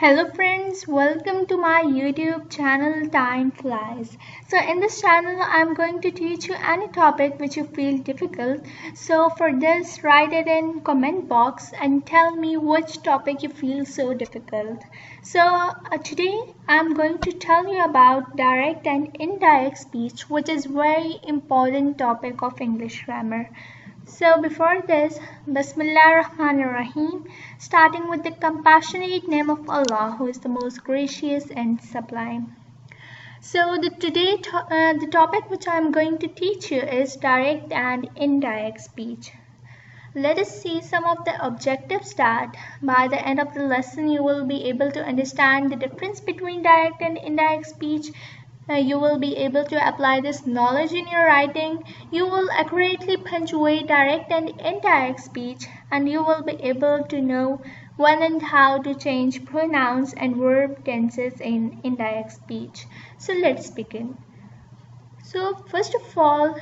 Hello friends, welcome to my YouTube channel Time Flies. So in this channel I'm going to teach you any topic which you feel difficult. So for this, write it in comment box and tell me which topic you feel so difficult. So today I'm going to tell you about direct and indirect speech, which is very important topic of English grammar. So before this, Bismillah Rahmanir Rahim, starting with the compassionate name of Allah, who is the most gracious and sublime. So the topic which I am going to teach you is direct and indirect speech. Let us see some of the objectives that by the end of the lesson you will be able to understand the difference between direct and indirect speech. You will be able to apply this knowledge in your writing. You will accurately punctuate direct and indirect speech, and you will be able to know when and how to change pronouns and verb tenses in indirect speech. So let's begin. So first of all,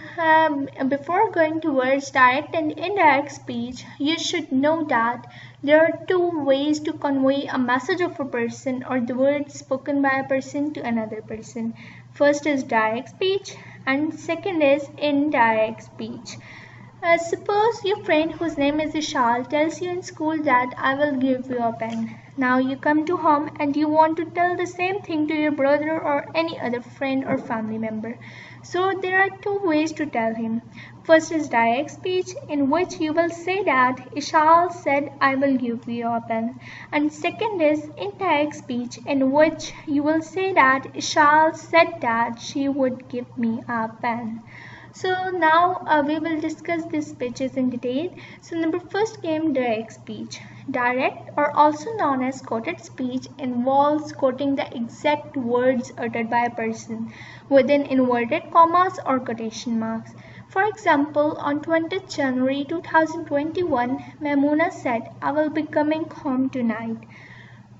before going towards direct and indirect speech, you should know that there are two ways to convey a message of a person or the words spoken by a person to another person. First is direct speech and second is indirect speech. Suppose your friend whose name is Ishal tells you in school that I will give you a pen. Now you come to home and you want to tell the same thing to your brother or any other friend or family member. So there are two ways to tell him. First is direct speech, in which you will say that Ishal said I will give you a pen. And second is indirect speech, in which you will say that Ishal said that she would give me a pen. So now we will discuss these speeches in detail. So number first came direct speech. Direct, or also known as quoted speech, involves quoting the exact words uttered by a person within inverted commas or quotation marks. For example, on 20th January 2021, Maimuna said, I will be coming home tonight.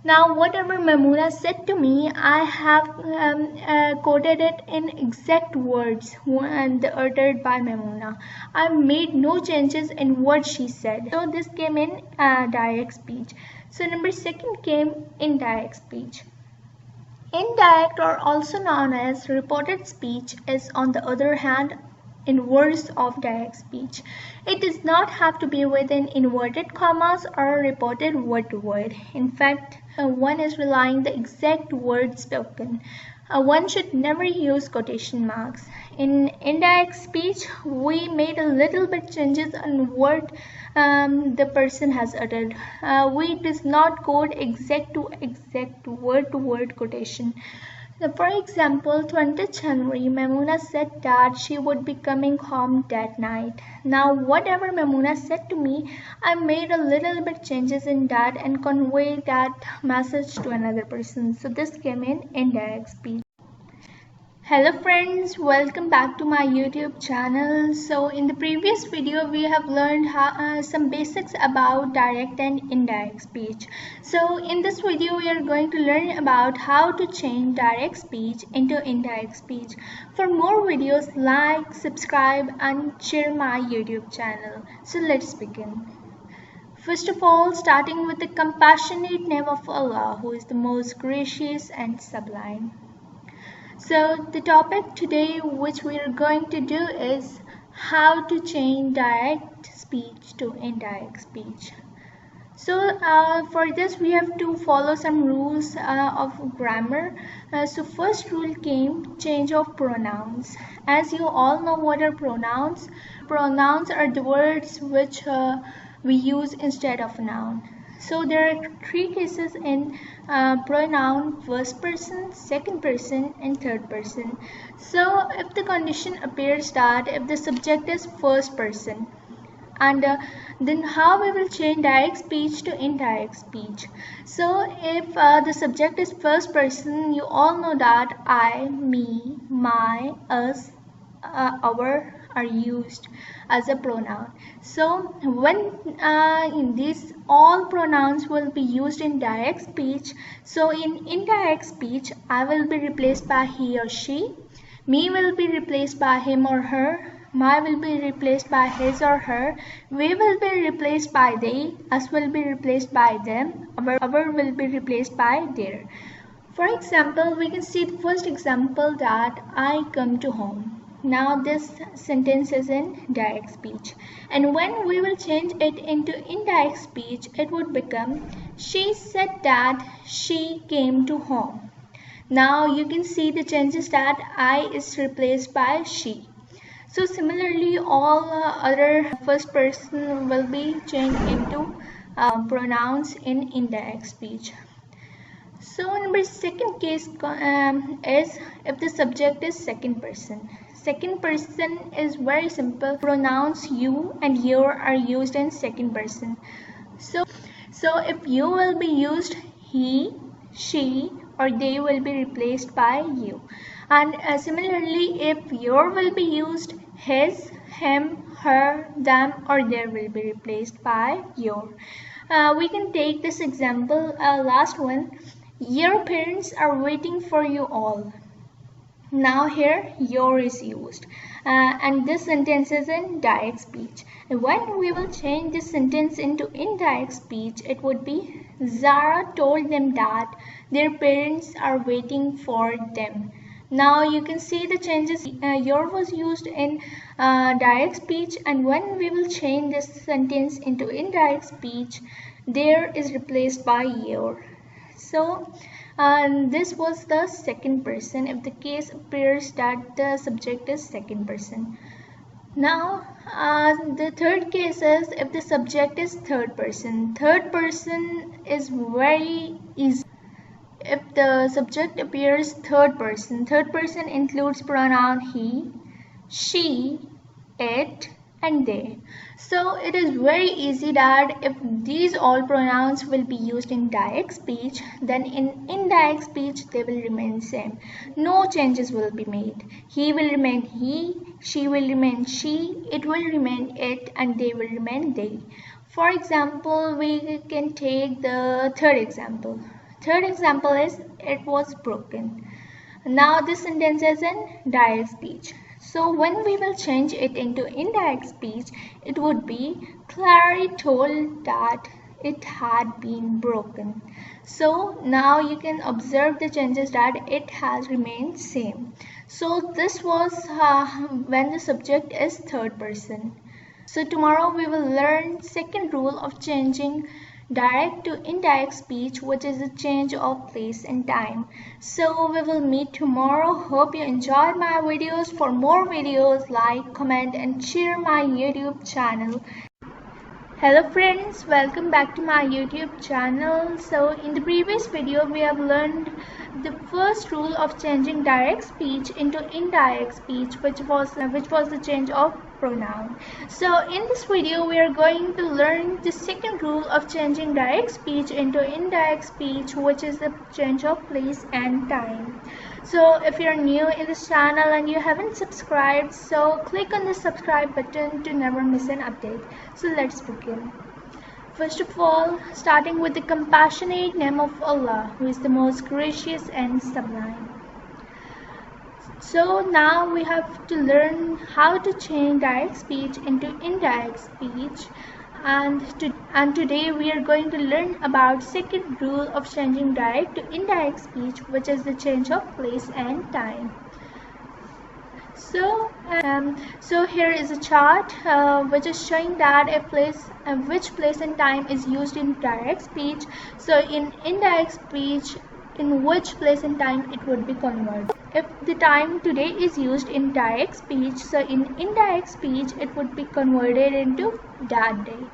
Now whatever Maimuna said to me, I have quoted it in exact words and uttered by Maimuna. I made no changes in what she said. So this came in direct speech. So number second came indirect speech. Indirect, or also known as reported speech, is on the other hand inverse of direct speech. It does not have to be within inverted commas or reported word to word. In fact, one is relying the exact word spoken. One should never use quotation marks. In indirect speech, we made a little bit changes on what the person has uttered. We does not quote exact to word quotation. For example, 20th January, Maimuna said that she would be coming home that night. Now, whatever Maimuna said to me, I made a little bit changes in that and conveyed that message to another person. So this came in indirect speech. Hello friends, welcome back to my YouTube channel. So in the previous video we have learned some basics about direct and indirect speech. So in this video we are going to learn about how to change direct speech into indirect speech. For more videos, like, subscribe and share my YouTube channel. So let's begin. First of all, starting with the compassionate name of Allah, who is the most gracious and sublime. So the topic today which we are going to do is how to change direct speech to indirect speech. So for this we have to follow some rules of grammar. So first rule came change of pronouns. As you all know what are pronouns. Pronouns are the words which we use instead of a noun. So there are three cases in pronoun: first person, second person and third person. So if the condition appears that if the subject is first person, and then how we will change direct speech to indirect speech. So if the subject is first person, you all know that I, me, my, us, our are used as a pronoun. So when in these all pronouns will be used in direct speech, so in indirect speech I will be replaced by he or she, me will be replaced by him or her, my will be replaced by his or her, we will be replaced by they, us will be replaced by them, our will be replaced by their. For example, we can see the first example that I come to home. Now this sentence is in direct speech, and when we will change it into indirect speech, it would become she said that she came to home. Now you can see the changes that I is replaced by she. So similarly, all other first person will be changed into pronouns in indirect speech. So number second case is if the subject is second person. Second person is very simple. Pronouns you and your are used in second person. So if you will be used, he, she, or they will be replaced by you. And similarly, if your will be used, his, him, her, them, or their will be replaced by your. We can take this example, last one. Your parents are waiting for you all. Now here your is used, and this sentence is in direct speech. When we will change this sentence into indirect speech, it would be Zara told them that their parents are waiting for them. Now you can see the changes. Your was used in direct speech, and when we will change this sentence into indirect speech, there is replaced by your. So this was the second person if the case appears that the subject is second person. Now the third case is if the subject is third person. Third person is very easy. If the subject appears third person includes pronoun he, she, it, and they. So it is very easy that if these all pronouns will be used in direct speech, then in indirect speech they will remain same. No changes will be made. He will remain he, she will remain she, it will remain it, and they will remain they. For example, we can take the third example. Third example is it was broken. Now this sentence is in direct speech. So when we will change it into indirect speech, it would be Clary told that it had been broken. So now you can observe the changes that it has remained same. So this was when the subject is third person. So tomorrow we will learn second rule of changing direct to indirect speech, which is a change of place and time. So we will meet tomorrow. Hope you enjoyed my videos. For more videos, like, comment, and share my YouTube channel. Hello friends, welcome back to my YouTube channel. So in the previous video we have learned the first rule of changing direct speech into indirect speech, which was the change of pronoun. So in this video we are going to learn the second rule of changing direct speech into indirect speech, which is the change of place and time. So if you're new in this channel and you haven't subscribed, so click on the subscribe button to never miss an update. So let's begin. First of all, starting with the compassionate name of Allah, who is the most gracious and sublime. So now we have to learn how to change direct speech into indirect speech, and today we are going to learn about second rule of changing direct to indirect speech, which is the change of place and time. So here is a chart which is showing that which place and time is used in direct speech. So in indirect speech, in which place and time it would be converted. If the time today is used in direct speech, so in indirect speech it would be converted into that day.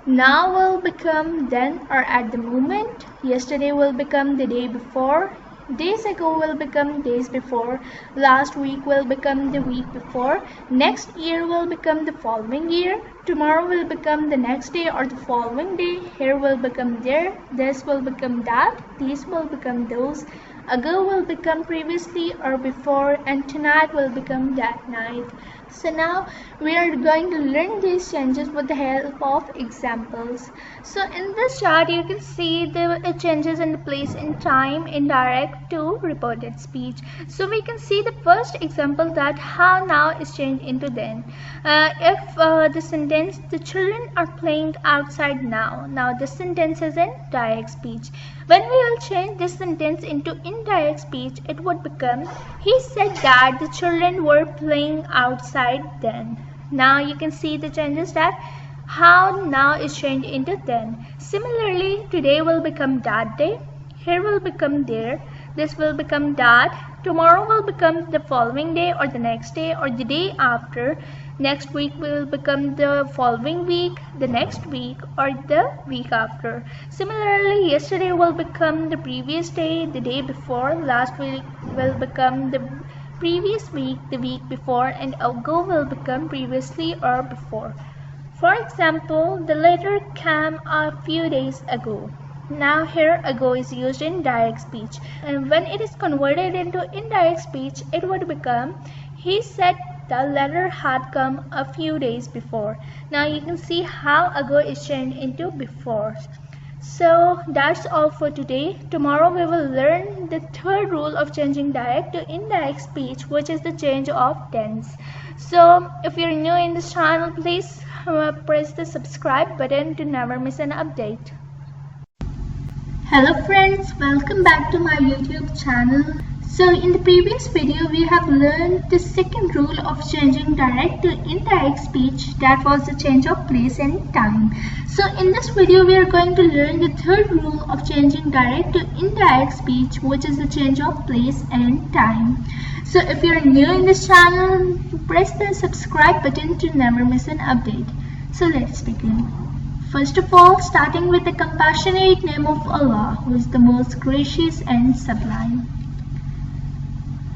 Now will become then or at the moment. Yesterday will become the day before. Days ago will become days before. Last week will become the week before. Next year will become the following year. Tomorrow will become the next day or the following day. Here will become there. This will become that. These will become those. Ago will become previously or before, and tonight will become that night. So now we are going to learn these changes with the help of examples. So in this chart you can see the changes in the place and time in direct to reported speech. So we can see the first example, that how now is changed into then. If the sentence, the children are playing outside now. Now this sentence is in direct speech. When we will change this sentence into indirect speech, it would become, he said that the children were playing outside then. Now you can see the changes, that how now is changed into then. Similarly, today will become that day, here will become there, this will become that, tomorrow will become the following day or the next day or the day after, next week will become the following week, the next week or the week after. Similarly, yesterday will become the previous day, the day before, last week will become the previous week, the week before, and ago will become previously or before. For example, the letter came a few days ago. Now here ago is used in direct speech, and when it is converted into indirect speech, it would become, he said the letter had come a few days before. Now you can see how ago is changed into before. So that's all for today. Tomorrow we will learn the third rule of changing direct to indirect speech, which is the change of tense. So if you're new in this channel, please press the subscribe button to never miss an update. Hello friends, welcome back to my YouTube channel. So in the previous video we have learned the second rule of changing direct to indirect speech, that was the change of place and time. So in this video we are going to learn the third rule of changing direct to indirect speech, which is the change of place and time. So if you are new in this channel, press the subscribe button to never miss an update. So let's begin. First of all, starting with the compassionate name of Allah, who is the most gracious and sublime.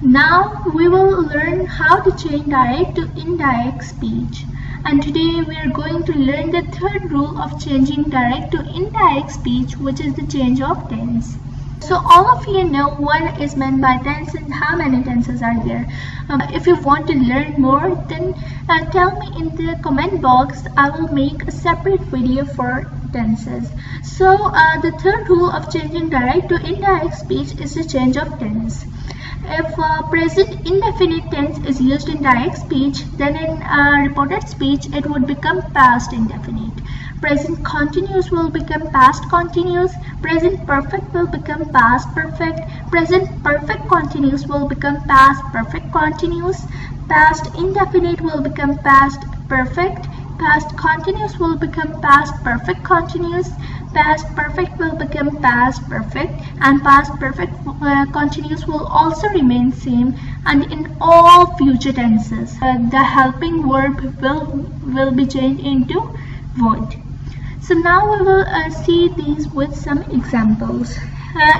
Now we will learn how to change direct to indirect speech. And today we are going to learn the third rule of changing direct to indirect speech, which is the change of tense. So all of you know what is meant by tense and how many tenses are there. If you want to learn more, then tell me in the comment box. I will make a separate video for tenses. So the third rule of changing direct to indirect speech is the change of tense. If present indefinite tense is used in direct speech, then in reported speech it would become past indefinite. Present continuous will become past continuous. Present perfect will become past perfect. Present perfect continuous will become past perfect continuous. Past indefinite will become past perfect. Past continuous will become past perfect continuous. Past perfect will become past perfect, and past perfect continuous will also remain same. And in all future tenses, the helping verb will be changed into would. So now we will see these with some examples.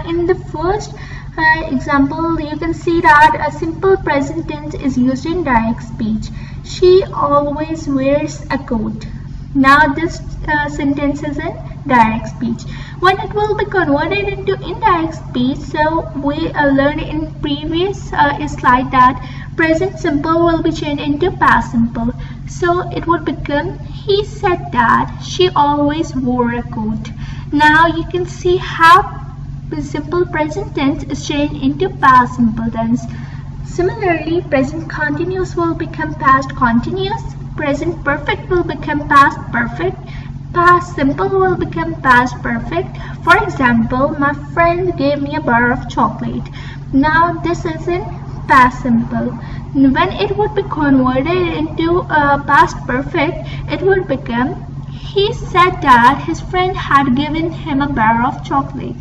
In the first example, you can see that a simple present tense is used in direct speech. She always wears a coat. Now this sentence is in direct speech. When it will be converted into indirect speech, so we learned in previous slide that present simple will be changed into past simple. So it would become, he said that she always wore a coat. Now you can see how the simple present tense is changed into past simple tense. Similarly, present continuous will become past continuous. Present perfect will become past perfect. Past simple will become past perfect. For example, my friend gave me a bar of chocolate. Now this is in past simple. When it would be converted into past perfect, it would become, he said that his friend had given him a bar of chocolate.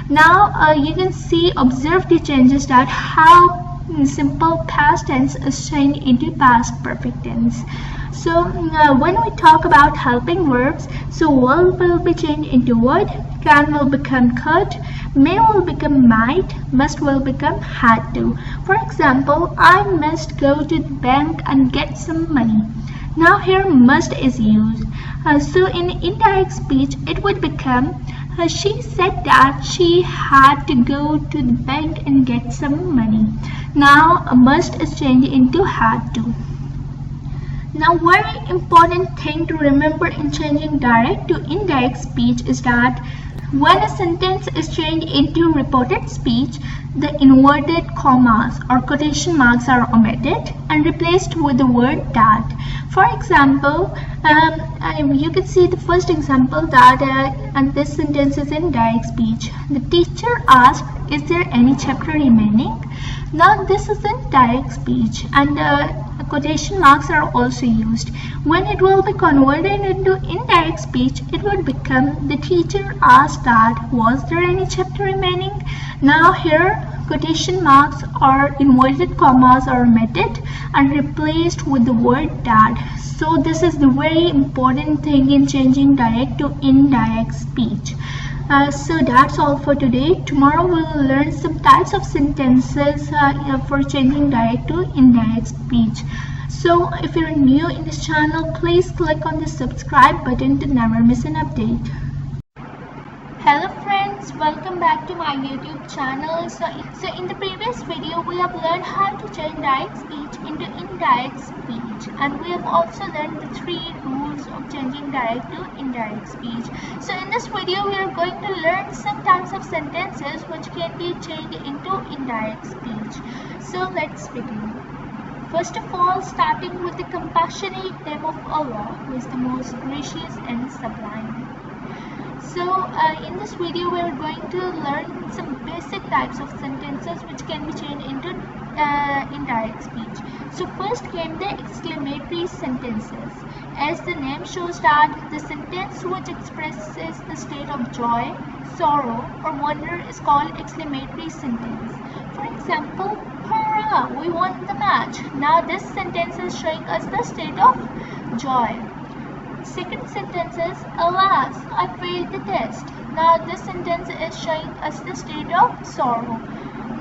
Now you can see, observe the changes, that how simple past tense is changed into past perfect tense. So when we talk about helping verbs, so will be changed into would, can will become could, may will become might, must will become had to. For example, I must go to the bank and get some money. Now here must is used. So in indirect speech it would become, she said that she had to go to the bank and get some money. Now must is changed into had to. Now, very important thing to remember in changing direct to indirect speech is that when a sentence is changed into reported speech, the inverted commas or quotation marks are omitted and replaced with the word that. For example, you can see the first example that and this sentence is in direct speech. The teacher asked, "Is there any chapter remaining?" Now this is in direct speech, and quotation marks are also used. When it will be converted into indirect speech, it would become, "The teacher asked that, was there any chapter remaining?" Now here quotation marks or inverted commas are omitted and replaced with the word that. So this is the very important thing in changing direct to indirect speech. So that's all for today. Tomorrow we will learn some types of sentences for changing direct to indirect speech. So if you're new in this channel, please click on the subscribe button to never miss an update. Hello friends, welcome back to my YouTube channel. So in the previous video we have learned how to change direct speech into indirect speech, and we have also learned the 3 rules of changing direct to indirect speech. So in this video we are going to learn some types of sentences which can be changed into indirect speech. So let's begin. First of all, starting with the compassionate name of Allah, who is the most gracious and sublime. So in this video we are going to learn some basic types of sentences which can be changed into indirect speech. So first came the exclamatory sentences. As the name shows that the sentence which expresses the state of joy, sorrow or wonder is called exclamatory sentence. For example, "Hurrah, we won the match." Now this sentence is showing us the state of joy. Second sentence is, "Alas, I failed the test." Now this sentence is showing us the state of sorrow.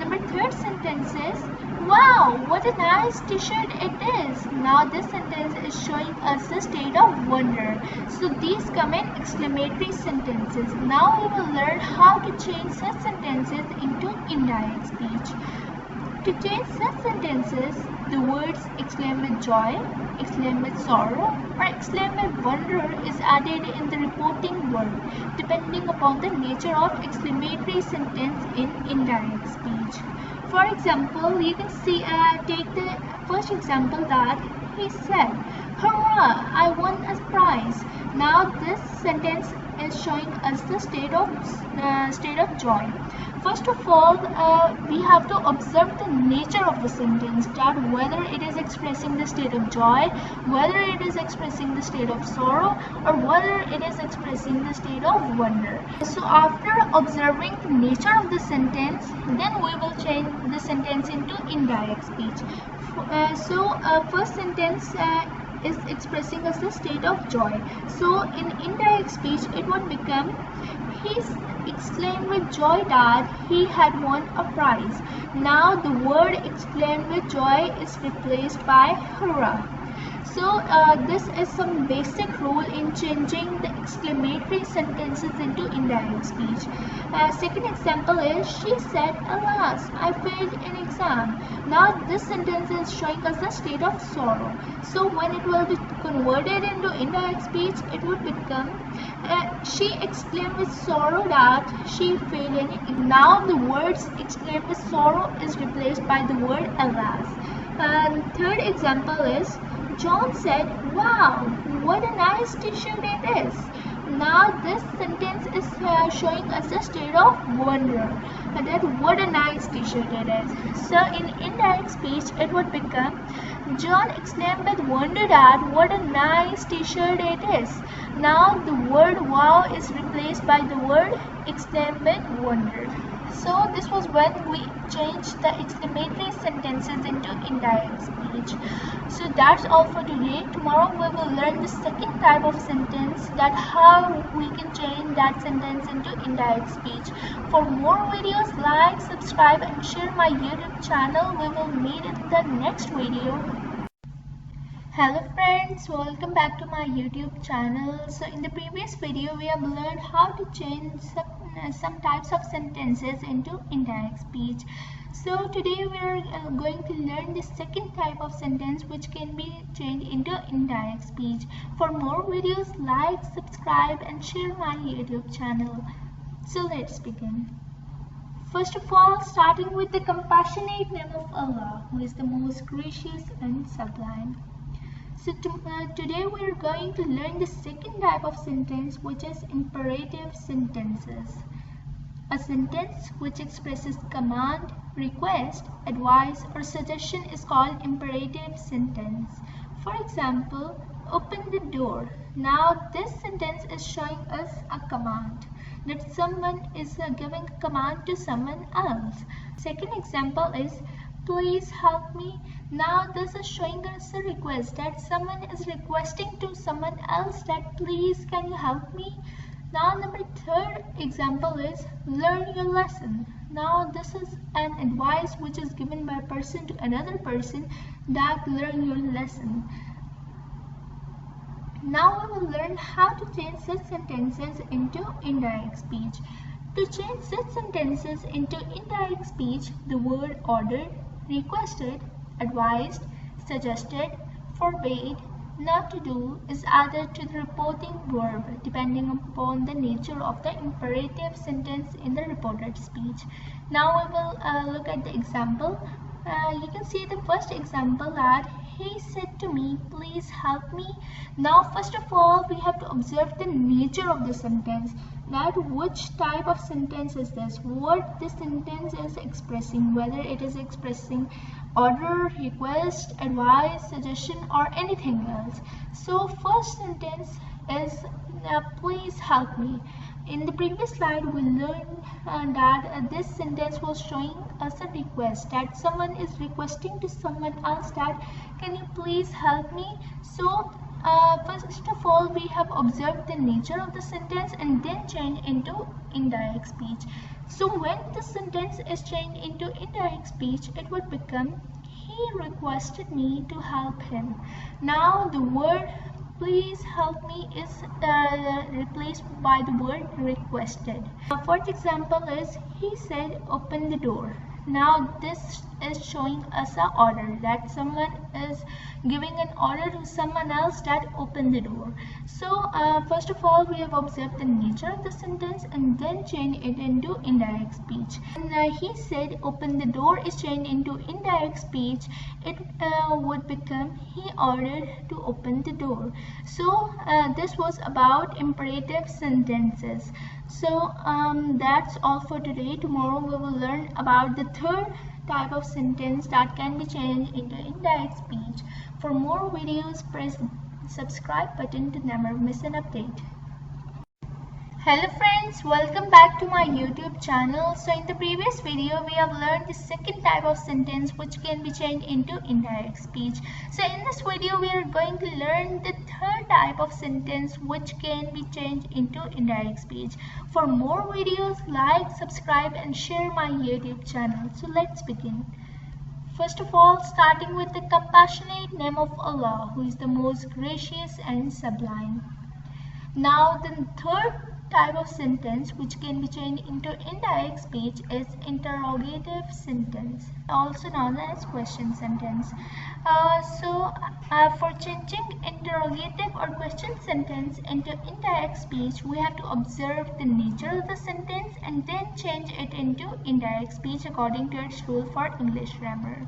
Number third sentence is, "Wow, what a nice t-shirt it is." Now this sentence is showing us the state of wonder. So these come in exclamatory sentences. Now we will learn how to change such sentences into indirect speech. To change such sentences, the words "exclaim with joy," "exclaim with sorrow," or "exclaim with wonder" is added in the reporting word, depending upon the nature of exclamatory sentence in indirect speech. For example, you can see take the first example that he said, "Hurrah, I won a prize." Now this sentence is showing us the state of joy. First of all, we have to observe the nature of the sentence, that whether it is expressing the state of joy, whether it is expressing the state of sorrow, or whether it is expressing the state of wonder. So after observing the nature of the sentence, then we will change the sentence into indirect speech. First sentence is expressing us the state of joy. So in indirect speech it would become, "He exclaimed with joy that he had won a prize." Now the word "exclaimed with joy" is replaced by "hurrah." So this is some basic rule in changing the exclamatory sentences into indirect speech. Second example is, "She said, 'Alas, I failed an exam.'" Now this sentence is showing us the state of sorrow. So when it will be converted into indirect speech, it would become, "She exclaimed with sorrow that she failed an exam." Now the words "exclaimed with sorrow" is replaced by the word "alas." Third example is, "John said, 'Wow, what a nice t-shirt it is.'" Now this sentence is showing us the state of wonder, that what a nice t-shirt it is. So in indirect speech it would become, "John exclaimed with wonder that what a nice t-shirt it is." Now the word "wow" is replaced by the word "exclaim with wonder." So this was when we changed the exclamatory sentences into indirect speech. So that's all for today. Tomorrow we will learn the second type of sentence, that how we can change that sentence into indirect speech. For more videos, like, subscribe and share my YouTube channel. We will meet in the next video. Hello friends, welcome back to my YouTube channel. So in the previous video we have learned how to change some some types of sentences into indirect speech. So today we are going to learn the second type of sentence which can be changed into indirect speech. For more videos, like, subscribe and share my YouTube channel. So let's begin. First of all, starting with the compassionate name of Allah, who is the most gracious and sublime. So today we are going to learn the second type of sentence, which is imperative sentences. A sentence which expresses command, request, advice or suggestion is called imperative sentence. For example, open the door. Now this sentence is showing us a command, that someone is giving a command to someone else. Second example is please help me. Now this is showing us a request, that someone is requesting to someone else that please can you help me. Now third example is learn your lesson. Now this is an advice which is given by a person to another person, that learn your lesson. Now we will learn how to change such sentences into indirect speech. To change such sentences into indirect speech, the word ordered, requested, advised, suggested, forbade, not to do is added to the reporting verb depending upon the nature of the imperative sentence in the reported speech. Now we will look at the example. You can see the first example, that he said to me, please help me. Now first of all we have to observe the nature of the sentence, that which type of sentence is this, what this sentence is expressing, whether it is expressing order, request, advice, suggestion or anything else. So first sentence is please help me. In the previous slide we learned that this sentence was showing us a request, that someone is requesting to someone else that can you please help me. So first of all we have observed the nature of the sentence and then change into indirect speech. So when the sentence is changed into indirect speech, it would become he requested me to help him. Now the word please help me is replaced by the word requested. Fourth example is he said open the door. Now this is showing us an order, that someone is giving an order to someone else that open the door. So first of all we have observed the nature of the sentence and then change it into indirect speech. And he said open the door is changed into indirect speech, it would become he ordered to open the door. So this was about imperative sentences. So that's all for today. Tomorrow we will learn about the third type of sentence that can be changed into indirect speech. For more videos, press the subscribe button to never miss an update. Hello friends, welcome back to my YouTube channel. So in the previous video we have learned the second type of sentence which can be changed into indirect speech. So in this video we are going to learn the third type of sentence which can be changed into indirect speech. For more videos, like, subscribe and share my YouTube channel. So let's begin. First of all, starting with the compassionate name of Allah, who is the most gracious and sublime. Now the third type of sentence which can be changed into indirect speech is interrogative sentence, also known as question sentence. For changing interrogative or question sentence into indirect speech, we have to observe the nature of the sentence and then change it into indirect speech according to its rule for English grammar.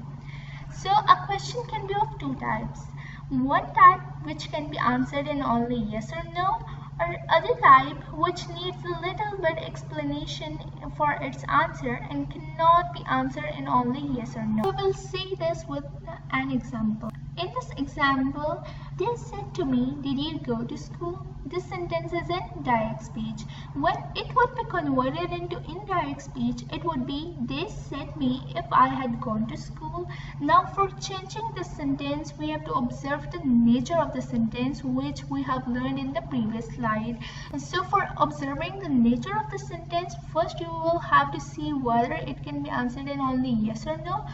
So a question can be of two types. One type which can be answered in only yes or no, or other type which needs a little bit explanation for its answer and cannot be answered in only yes or no. We will see this with an example. In this example, they said to me, did you go to school? This sentence is in direct speech. When it would be converted into indirect speech, it would be, they said me if I had gone to school. Now for changing this sentence, we have to observe the nature of the sentence which we have learned in the previous slide. So for observing the nature of the sentence, first you will have to see whether it can be answered in only yes or no,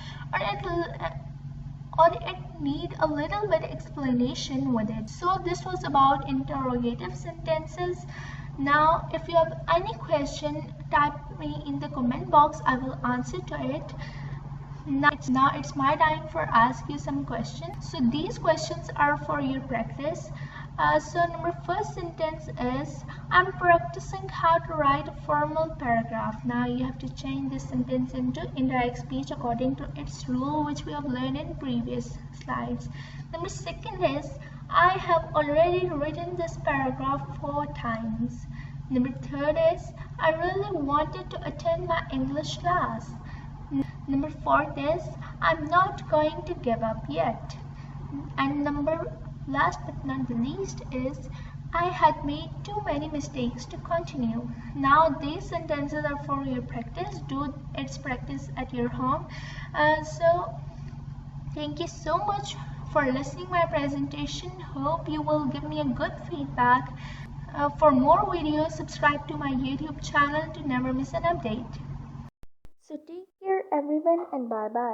or it need a little bit explanation with it. So this was about interrogative sentences. Now if you have any question, type me in the comment box. I will answer to it. Now it's my time for ask you some questions. So these questions are for your practice. So number first sentence is, I'm practicing how to write a formal paragraph. Now you have to change this sentence into indirect speech according to its rule, which we have learned in previous slides. Number second is, I have already written this paragraph 4 times. Number third is, I really wanted to attend my English class. Number fourth is, I'm not going to give up yet. And last but not the least is, I had made too many mistakes to continue. Now these sentences are for your practice. Do its practice at your home. So thank you so much for listening my presentation. Hope you will give me a good feedback. For more videos, subscribe to my YouTube channel to never miss an update. So take care everyone and bye bye.